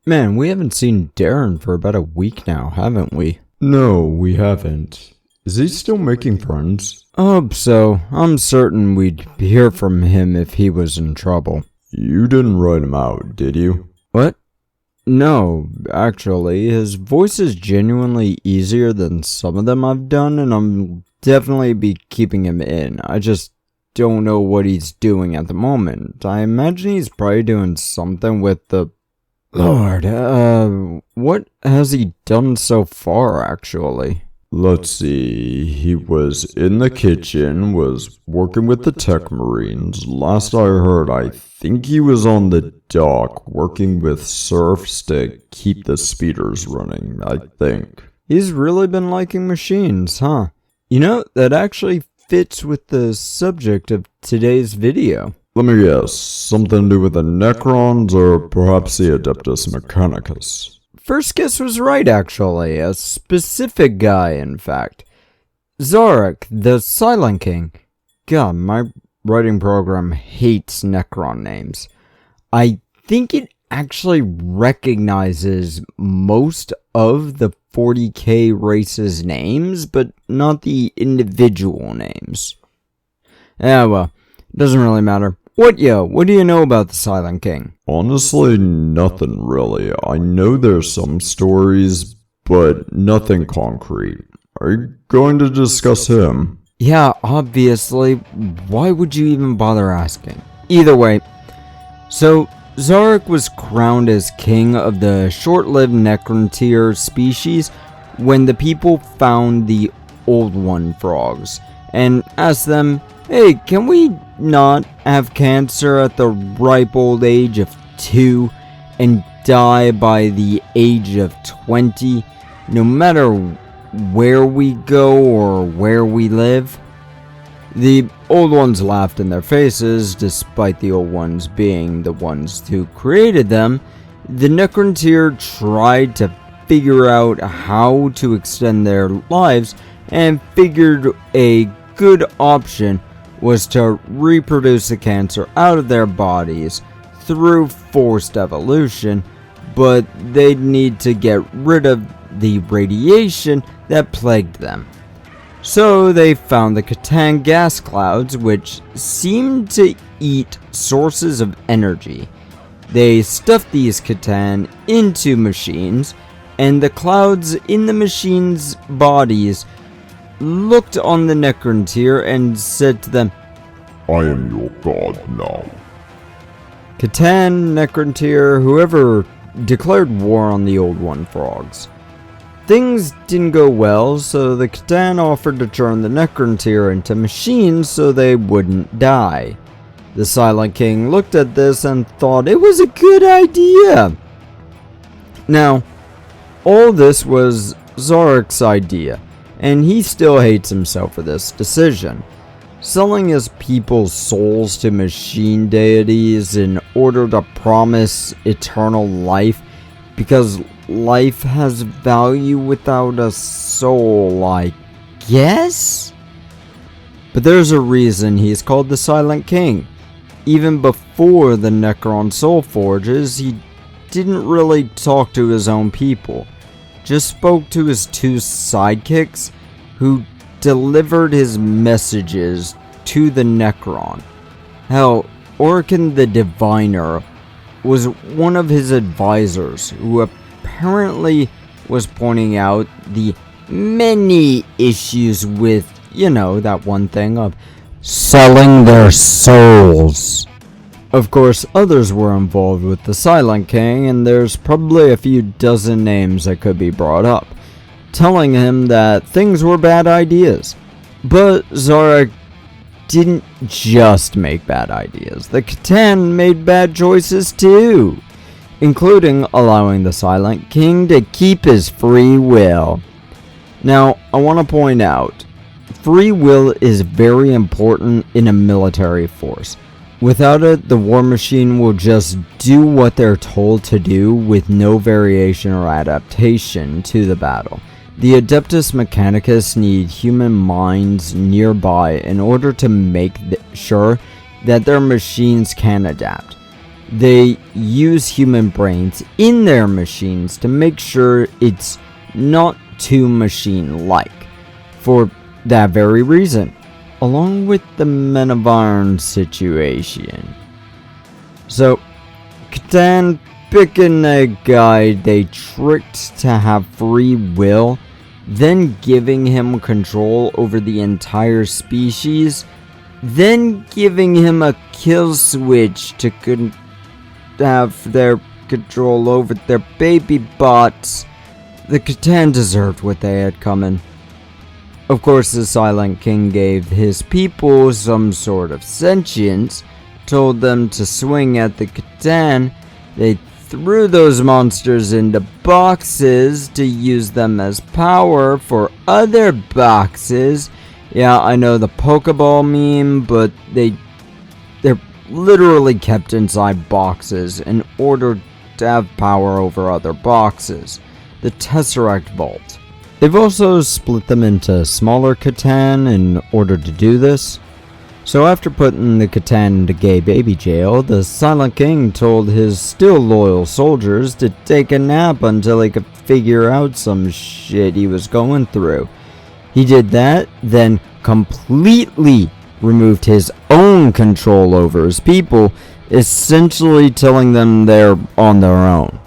Man, we haven't seen Darren for about a week now, haven't we? No, we haven't. Is he still making friends? Hope so. I'm certain we'd hear from him if he was in trouble. You didn't write him out, did you? What? No, actually, his voice is genuinely easier than some of them I've done, and I'm definitely be keeping him in. I just don't know what he's doing at the moment. I imagine he's probably doing something with the... Lord, what has he done so far, actually? Let's see, he was in the kitchen, was working with the tech marines. Last I heard, I think he was on the dock, working with serfs to keep the speeders running, I think. He's really been liking machines, huh? You know, that actually fits with the subject of today's video. Let me guess, something to do with the Necrons or perhaps the Adeptus Mechanicus? First guess was right, actually. A specific guy, in fact. Zarek, the Silent King. God, my writing program hates Necron names. I think it actually recognizes most of the 40k race's names, but not the individual names. Yeah, well, doesn't really matter. What do you know about the Silent King? Honestly, nothing really. I know there's some stories, but nothing concrete. Are you going to discuss him? Yeah, obviously. Why would you even bother asking? Either way, so Zarek was crowned as king of the short-lived Necrontyr species when the people found the Old One frogs and asked them, "Hey, can we not have cancer at the ripe old age of 2 and die by the age of 20, no matter where we go or where we live?" The old ones laughed in their faces, despite the old ones being the ones who created them. The Necrontyr tried to figure out how to extend their lives and figured a good option was to reproduce the cancer out of their bodies through forced evolution, but they'd need to get rid of the radiation that plagued them. So they found the Catan gas clouds, which seemed to eat sources of energy. They stuffed these Catan into machines, and the clouds in the machines' bodies looked on the Necrontyr and said to them, "I am your god now." Catan, Necrontyr, whoever declared war on the Old One frogs. Things didn't go well, so the Catan offered to turn the Necrontyr into machines so they wouldn't die. The Silent King looked at this and thought it was a good idea. Now, all this was Zarek's idea, and he still hates himself for this decision. Selling his people's souls to machine deities in order to promise eternal life, because life has value without a soul, I guess? But there's a reason he's called the Silent King. Even before the Necron Soul Forges, he didn't really talk to his own people, just spoke to his 2 sidekicks who delivered his messages to the Necron. Hell, Orkin the Diviner was one of his advisors who apparently was pointing out the many issues with, that one thing of selling their souls. Of course, others were involved with the Silent King, and there's probably a few dozen names that could be brought up, telling him that things were bad ideas. But Zarek didn't just make bad ideas. The Catan made bad choices too, including allowing the Silent King to keep his free will. Now, I want to point out, free will is very important in a military force. Without it, the war machine will just do what they're told to do with no variation or adaptation to the battle. The Adeptus Mechanicus need human minds nearby in order to make sure that their machines can adapt. they use human brains in their machines to make sure it's not too machine-like. For that very reason, along with the Men of Iron situation. So, Catan picking a guy they tricked to have free will, then giving him control over the entire species, then giving him a kill switch to have their control over their baby bots. The Catan deserved what they had coming. Of course, the Silent King gave his people some sort of sentience, told them to swing at the Catan. They threw those monsters into boxes to use them as power for other boxes. Yeah, I know the Pokeball meme, but they're literally kept inside boxes in order to have power over other boxes. The Tesseract Vault. They've also split them into smaller Catan in order to do this. So after putting the Catan into gay baby jail, the Silent King told his still loyal soldiers to take a nap until he could figure out some shit he was going through. He did that, then completely removed his own control over his people, essentially telling them they're on their own.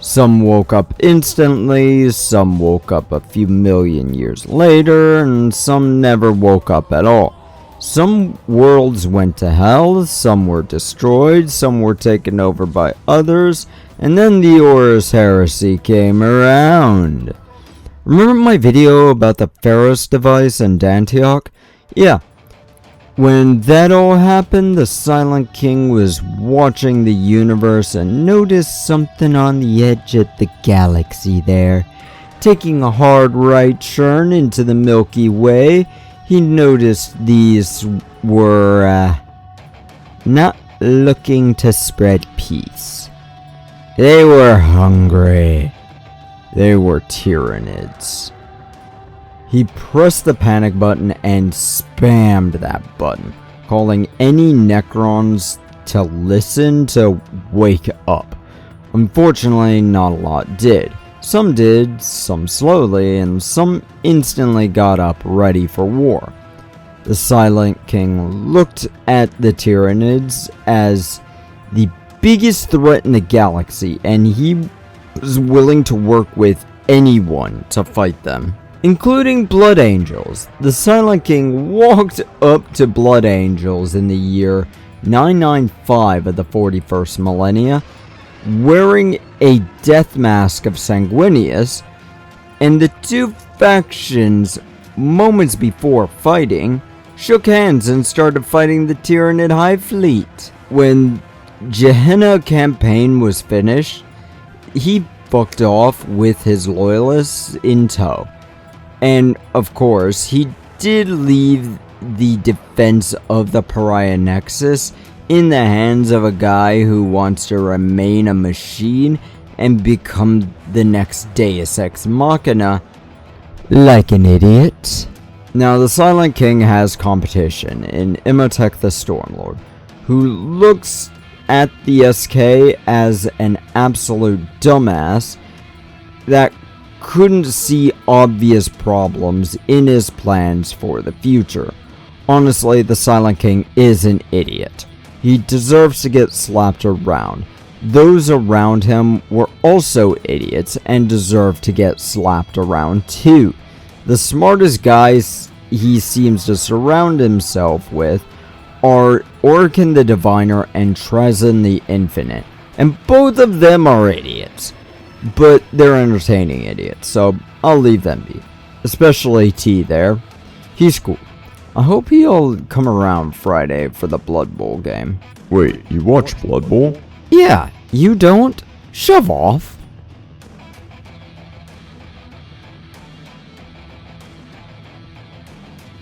Some woke up instantly, some woke up a few million years later, and some never woke up at all. Some worlds went to hell, some were destroyed, some were taken over by others, and then the Horus Heresy came around. Remember my video about the Pharos device and Antioch? Yeah. When that all happened, the Silent King was watching the universe and noticed something on the edge of the galaxy there. Taking a hard right turn into the Milky Way, he noticed these were not looking to spread peace. They were hungry. They were Tyranids. He pressed the panic button and spammed that button, calling any Necrons to listen to wake up. Unfortunately, not a lot did. Some did, some slowly, and some instantly got up ready for war. The Silent King looked at the Tyranids as the biggest threat in the galaxy, and he was willing to work with anyone to fight them, including Blood Angels. The Silent King walked up to Blood Angels in the year 995 of the 41st millennia, wearing a death mask of Sanguinius, and the two factions, moments before fighting, shook hands and started fighting the Tyranid High Fleet. When Gehenna campaign was finished, he fucked off with his loyalists in tow. And of course, he did leave the defense of the Pariah Nexus in the hands of a guy who wants to remain a machine and become the next Deus Ex Machina, like an idiot. Now, the Silent King has competition in Imhotep the Stormlord, who looks at the SK as an absolute dumbass that couldn't see obvious problems in his plans for the future. Honestly, the Silent King is an idiot. He deserves to get slapped around. Those around him were also idiots and deserve to get slapped around too. The smartest guys he seems to surround himself with are Orkan the Diviner and Trezin the Infinite, and both of them are idiots. But they're entertaining idiots, so I'll leave them be. Especially T there. He's cool. I hope he'll come around Friday for the Blood Bowl game. Wait, you watch Blood Bowl? Yeah, you don't? Shove off.